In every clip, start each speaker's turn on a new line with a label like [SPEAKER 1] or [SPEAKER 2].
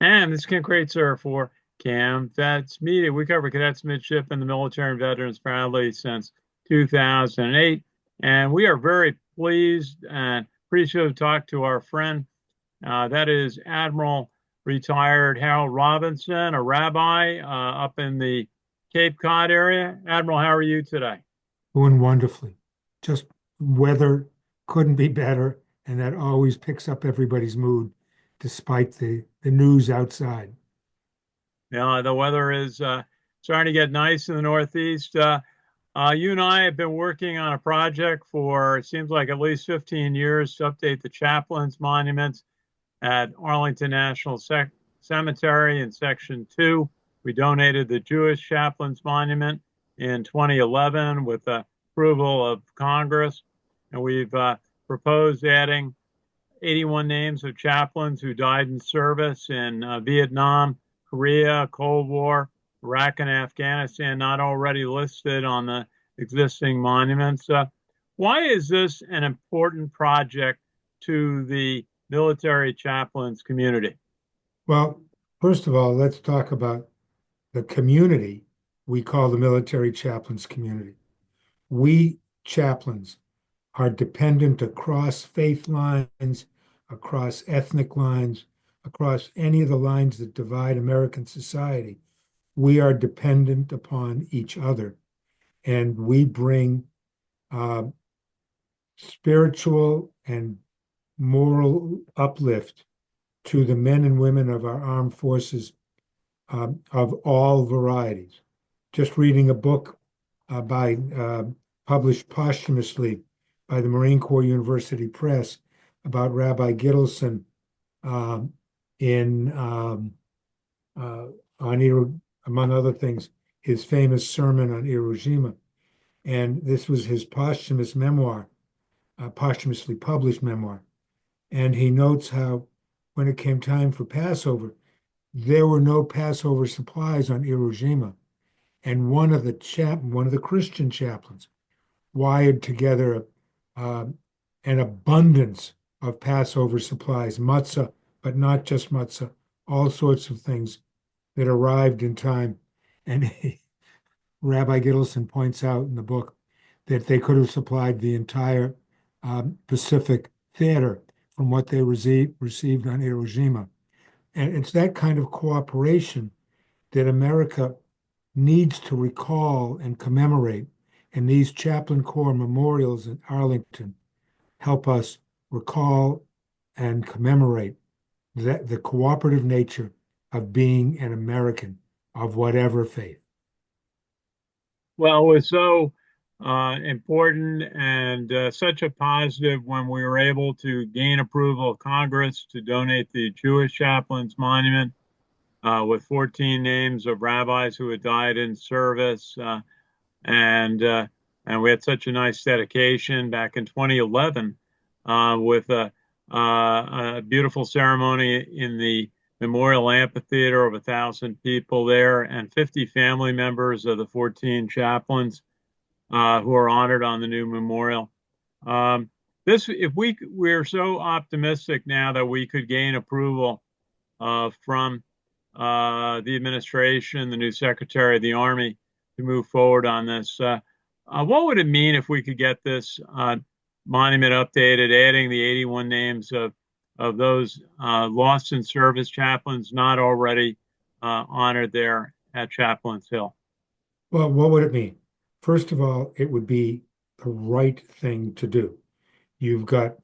[SPEAKER 1] And this is Ken Kreitzer for Cam Vets Media. We cover cadets, midship, and the military and veterans proudly since 2008. And we are very pleased and appreciative to talk to our friend. That is Admiral retired Harold Robinson, a rabbi up in the Cape Cod area. Admiral, how are you today?
[SPEAKER 2] Doing wonderfully. Just weather couldn't be better, and that always picks up everybody's mood despite the news outside.
[SPEAKER 1] The weather is starting to get nice in the Northeast. You and I have been working on a project for, it seems like at least 15 years to update the Chaplains monuments at Arlington National Cemetery in Section 2. We donated the Jewish Chaplains Monument in 2011 with the approval of Congress, and we've proposed adding 81 names of chaplains who died in service in Vietnam, Korea, Cold War, Iraq, and Afghanistan, not already listed on the existing monuments. Why is this an important project to the military chaplains community?
[SPEAKER 2] Well, first of all, let's talk about the community we call the military chaplains community. We chaplains are dependent across faith lines, across ethnic lines, across any of the lines that divide American society. We are dependent upon each other, and we bring uh, spiritual and moral uplift to the men and women of our armed forces of all varieties. Just reading a book by published posthumously by the Marine Corps University Press about Rabbi Gittleson um, in uh, on among other things, his famous sermon on Iwo Jima. And this was his posthumous memoir, posthumously published memoir. And he notes how when it came time for Passover, there were no Passover supplies on Iwo Jima. And one of the Christian chaplains wired together uh, an abundance of Passover supplies, matzah, but not just matzah, all sorts of things that arrived in time. And Rabbi Gittleson points out in the book that they could have supplied the entire Pacific theater from what they received on Iwo Jima. And it's that kind of cooperation that America needs to recall and commemorate. And these Chaplain Corps memorials in Arlington help us recall and commemorate the cooperative nature of being an American of whatever faith.
[SPEAKER 1] Well, it was so important and such a positive when we were able to gain approval of Congress to donate the Jewish Chaplains Monument with 14 names of rabbis who had died in service. And and we had such a nice dedication back in 2011 with a beautiful ceremony in the Memorial Amphitheater of 1,000 people there and 50 family members of the 14 chaplains who are honored on the new memorial. This, if we're so optimistic now that we could gain approval from the administration, the new Secretary of the Army, to move forward on this. What would it mean if we could get this monument updated, adding the 81 names of those lost in service chaplains not already honored there at Chaplain's Hill?
[SPEAKER 2] Well, what would it mean? First of all, it would be the right thing to do. You've got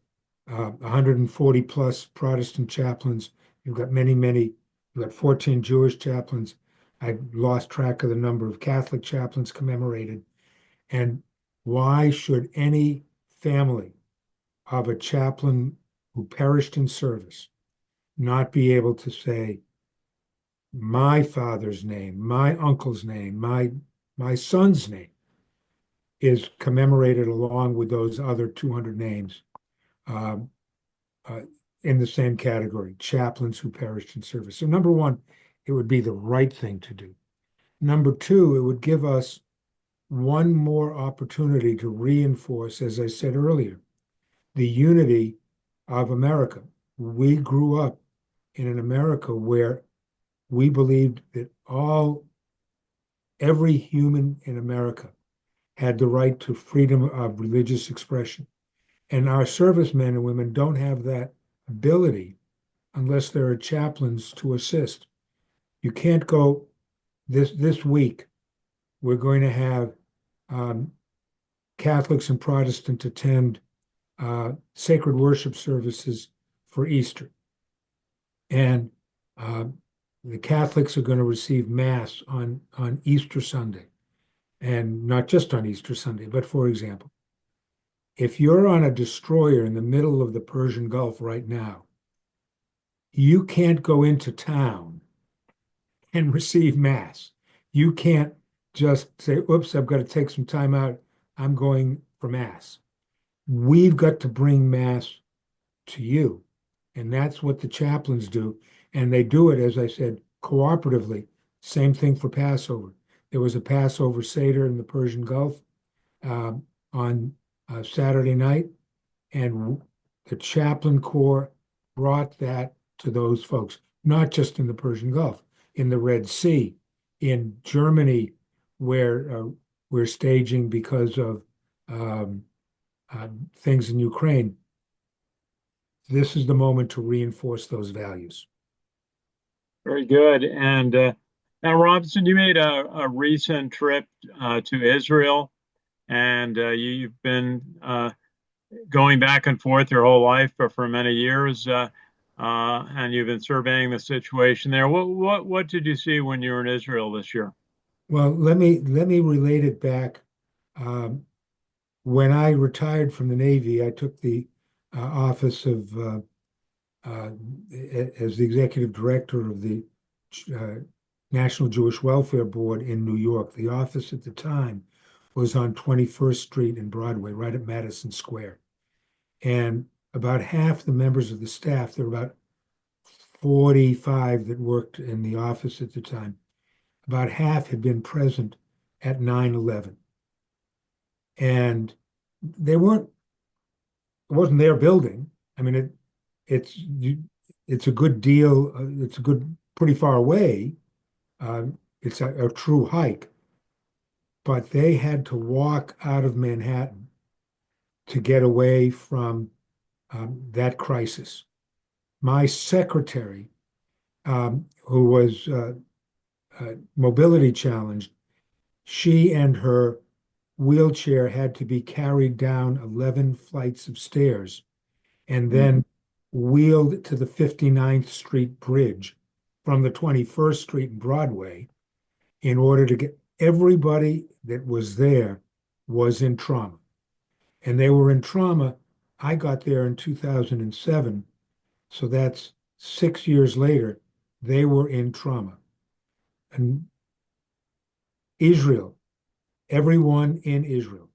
[SPEAKER 2] 140 plus Protestant chaplains. You've got you've got 14 Jewish chaplains. I've lost track of the number of Catholic chaplains commemorated. And why should any family of a chaplain who perished in service not be able to say, my father's name, my uncle's name, my son's name is commemorated along with those other 200 names um, uh, in the same category, chaplains who perished in service. So number one, it would be the right thing to do. Number two, it would give us one more opportunity to reinforce, as I said earlier, the unity of America. We grew up in an America where we believed that every human in America had the right to freedom of religious expression. And our servicemen and women don't have that ability unless there are chaplains to assist. You can't go this week. We're going to have um, Catholics and Protestants attend sacred worship services for Easter. And uh, the Catholics are going to receive Mass on Easter Sunday. And not just on Easter Sunday, but for example, if you're on a destroyer in the middle of the Persian Gulf right now, you can't go into town and receive Mass. You can't just say, oops, I've got to take some time out. I'm going for Mass. We've got to bring Mass to you. And that's what the chaplains do. And they do it, as I said, cooperatively. Same thing for Passover. There was a Passover Seder in the Persian Gulf on Saturday night, and the chaplain corps brought that to those folks, not just in the Persian Gulf, in the Red Sea, in Germany, where we're staging because of um, things in Ukraine. This is the moment to reinforce those values.
[SPEAKER 1] Very good. And now, Robinson, you made a recent trip to Israel, and you've been going back and forth your whole life for many years, and you've been surveying the situation there. What did you see when you were in Israel this year?
[SPEAKER 2] Well, let me relate it back. Um, when I retired from the Navy, I took the office of uh, as the executive director of the uh, National Jewish Welfare Board in New York. The office at the time was on 21st Street and Broadway, right at Madison Square. And about half the members of the staff, there were about 45 that worked in the office at the time, about half had been present at 9/11. And they weren't, it wasn't their building. I mean, it's it's a good deal. It's a good, pretty far away. It's a true hike, but they had to walk out of Manhattan to get away from that crisis. My secretary, who was mobility challenged, she and her wheelchair had to be carried down 11 flights of stairs and
[SPEAKER 1] Mm.
[SPEAKER 2] then wheeled to the 59th Street Bridge from the 21st Street and Broadway in order to get everybody that was there was in trauma. And they were in trauma. I got there in 2007. So that's 6 years later, they were in trauma. And Israel, everyone in Israel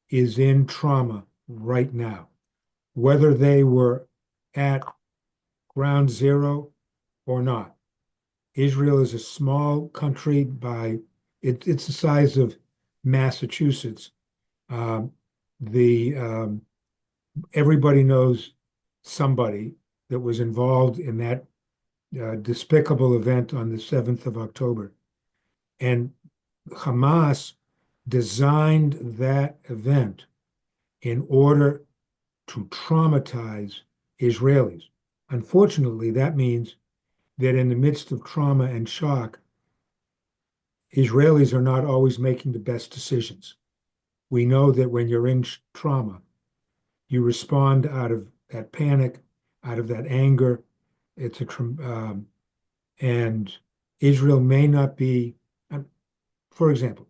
[SPEAKER 2] is in trauma right now, whether they were at ground zero or not. Israel is a small country it's the size of Massachusetts. Um, the Everybody knows somebody that was involved in that despicable event on the 7th of October. And Hamas designed that event in order to traumatize Israelis. Unfortunately, that means that in the midst of trauma and shock, Israelis are not always making the best decisions. We know that when you're in trauma, you respond out of that panic, out of that anger. It's a and Israel may not be, for example,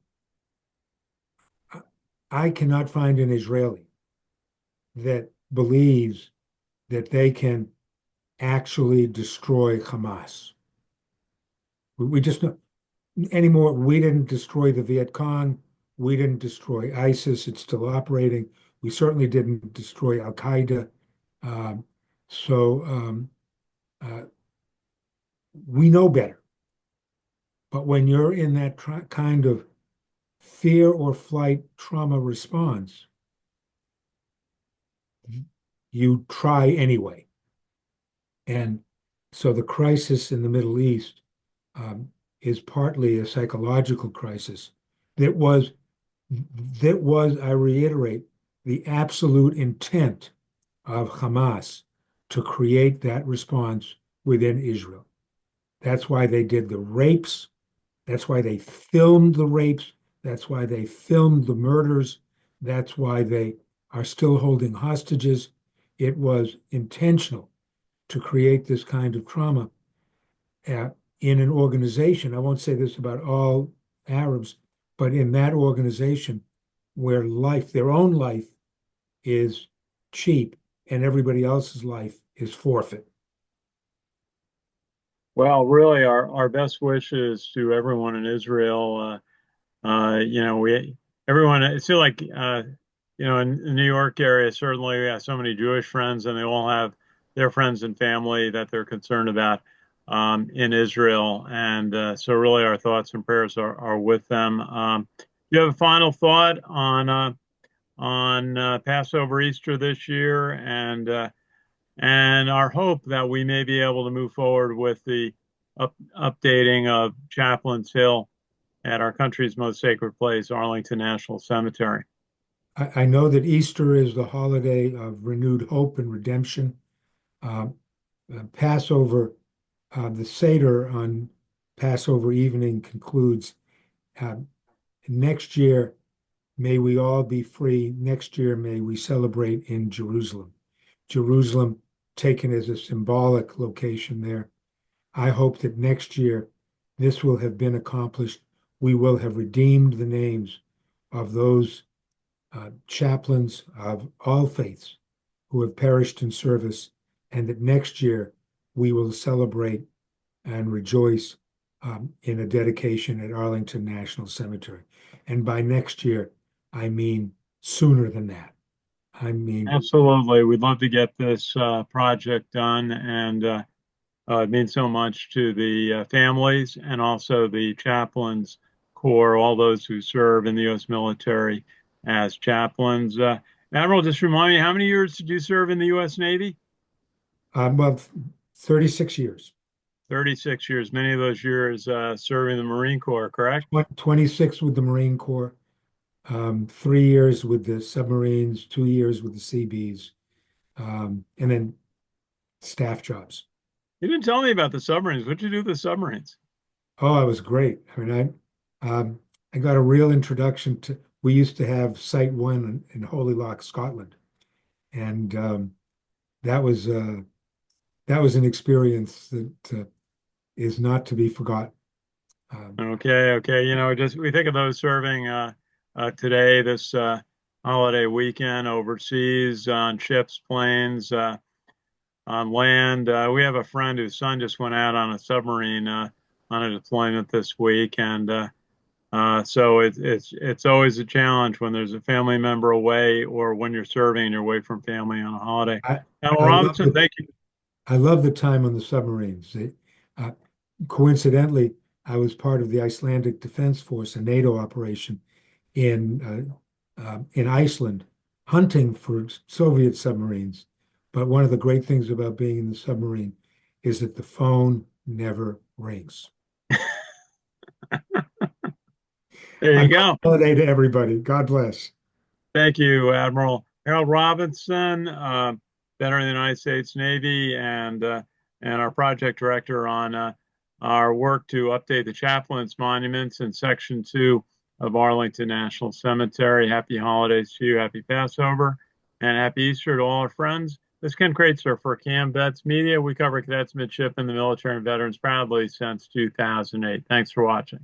[SPEAKER 2] I cannot find an Israeli that believes that they can actually destroy Hamas. We just don't anymore. We didn't destroy the Viet Cong. We didn't destroy ISIS. It's still operating. We certainly didn't destroy Al Qaeda. Um, so uh, we know better. But when you're in that kind of fear or flight trauma response, you try anyway. And So the crisis in the Middle East is partly a psychological crisis that was I reiterate, the absolute intent of Hamas to create that response within Israel. That's why they did the rapes. That's why they filmed the rapes. That's why they filmed the murders. That's why they are still holding hostages. It was intentional to create this kind of trauma uh, in an organization. I won't say this about all Arabs, but in that organization where their own life is cheap and everybody else's life is forfeit.
[SPEAKER 1] Well, really, our best wishes to everyone in Israel. We everyone. It's feel like in the New York area, certainly we have so many Jewish friends, and they all have their friends and family that they're concerned about in Israel, and so really our thoughts and prayers are with them. Do you have a final thought on Passover, Easter this year, and our hope that we may be able to move forward with the updating of Chaplain's Hill at our country's most sacred place, Arlington National Cemetery?
[SPEAKER 2] I know that Easter is the holiday of renewed hope and redemption. Uh, Passover, the Seder on Passover evening concludes uh, next year, may we all be free. Next year, may we celebrate in Jerusalem. Jerusalem taken as a symbolic location there. I hope that next year this will have been accomplished. We will have redeemed the names of those chaplains of all faiths who have perished in service, and that next year we will celebrate and rejoice in a dedication at Arlington National Cemetery. And by next year, I mean sooner than that. I mean,
[SPEAKER 1] Absolutely. We'd love to get this project done, and it means so much to the families and also the chaplains corps, all those who serve in the U.S. military as chaplains. Admiral, just remind me, how many years did you serve in the U.S. Navy?
[SPEAKER 2] well, 36 years,
[SPEAKER 1] 36 years, many of those years serving the Marine Corps, correct?
[SPEAKER 2] 26 with the Marine Corps, 3 years with the submarines, 2 years with the Seabees, and then staff jobs.
[SPEAKER 1] You didn't tell me about the submarines. What'd you do with the submarines?
[SPEAKER 2] Oh, it was great. I got a real introduction to. We used to have Site One in Holy Loch, Scotland, and that was an experience that is not to be forgotten. Um,
[SPEAKER 1] Okay, okay. Just we think of those serving today, this holiday weekend overseas on ships, planes, on land. We have a friend whose son just went out on a submarine on a deployment this week, and so it's always a challenge when there's a family member away or when you're serving and you're away from family on a holiday.
[SPEAKER 2] I
[SPEAKER 1] Now,
[SPEAKER 2] I love
[SPEAKER 1] Robinson,
[SPEAKER 2] the
[SPEAKER 1] thank you.
[SPEAKER 2] I love the time on the submarines. Uh, Coincidentally, I was part of the Icelandic Defense Force, a NATO operation in Iceland, hunting for Soviet submarines. But one of the great things about being in the submarine is that the phone never rings.
[SPEAKER 1] There you
[SPEAKER 2] Happy
[SPEAKER 1] go.
[SPEAKER 2] holiday to everybody. God bless.
[SPEAKER 1] Thank you, Admiral Harold Robinson, veteran of the United States Navy, and our project director on our work to update the chaplains' monuments in Section 2 of Arlington National Cemetery. Happy holidays to you, happy Passover, and happy Easter to all our friends. This is Ken Kreitzer for Cam Vets Media. We cover cadets, midshipmen, the military, and veterans proudly since 2008. Thanks for watching.